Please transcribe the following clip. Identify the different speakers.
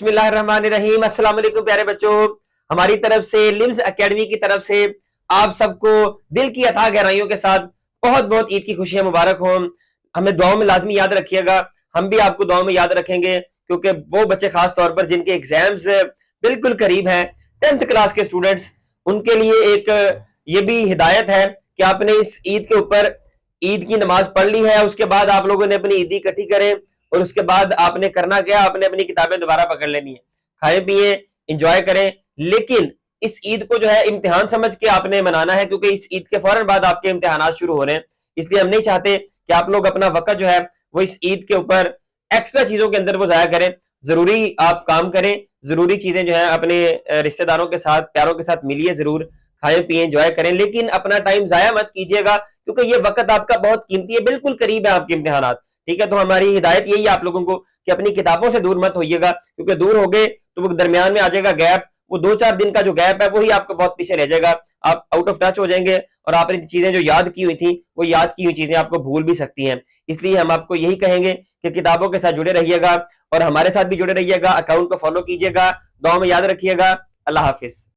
Speaker 1: बिस्मिल्लाहिर्रहमानिर्रहीम। अस्सलाम वालेकुम प्यारे बच्चों, हमारी तरफ से लिम्स एकेडमी की तरफ से आप सबको दिल की अथाह गहराइयों के साथ बहुत बहुत ईद की खुशियां मुबारक हों। हमें दुआओं में लाजमी याद रखिएगा, हम भी आपको दुआओं में याद रखेंगे, क्योंकि वो बच्चे खास तौर पर जिनके एग्जाम्स बिल्कुल करीब हैं, 10th क्लास के स्टूडेंट्स, उनके लिए एक ये भी हिदायत है कि आपने इस ईद के ऊपर ईद की नमाज पढ़ ली है, उसके बाद आप लोगों ने अपनी ईदी इकट्ठी करें और उसके बाद आपने करना क्या, आपने अपनी किताबें दोबारा पकड़ लेनी है, खाएं पिए एंजॉय करें, लेकिन इस ईद को जो है इम्तिहान समझ के आपने मनाना है, क्योंकि इस ईद के फौरन बाद आपके इम्तिहानात शुरू हो रहे हैं। इसलिए हम नहीं चाहते कि आप लोग अपना वक्त जो है वो इस ईद के ऊपर एक्स्ट्रा चीजों के अंदर वो जाया करें। जरूरी आप काम करें, जरूरी चीजें जो है अपने रिश्तेदारों के साथ, प्यारों के साथ मिलिए, जरूर खाएं पिए एंजॉय करें, लेकिन अपना टाइम जाया मत कीजिएगा, क्योंकि ये वक्त आपका बहुत कीमती है, बिल्कुल करीब है आपके इम्तिहानात। ठीक है, तो हमारी हिदायत यही है आप लोगों को कि अपनी किताबों से दूर मत होइएगा, क्योंकि दूर हो गए तो वो दरमियान में आ जाएगा गैप, वो 2-4 दिन का जो गैप है वही आपको बहुत पीछे रह जाएगा, आप आउट ऑफ टच हो जाएंगे और आपने चीजें जो याद की हुई थी वो याद की हुई चीजें आपको भूल भी सकती हैं। इसलिए हम आपको यही कहेंगे कि किताबों के साथ जुड़े रहिएगा और हमारे साथ भी जुड़े रहिएगा, अकाउंट को फॉलो कीजिएगा, दुआ में याद रखिएगा। अल्लाह हाफिज।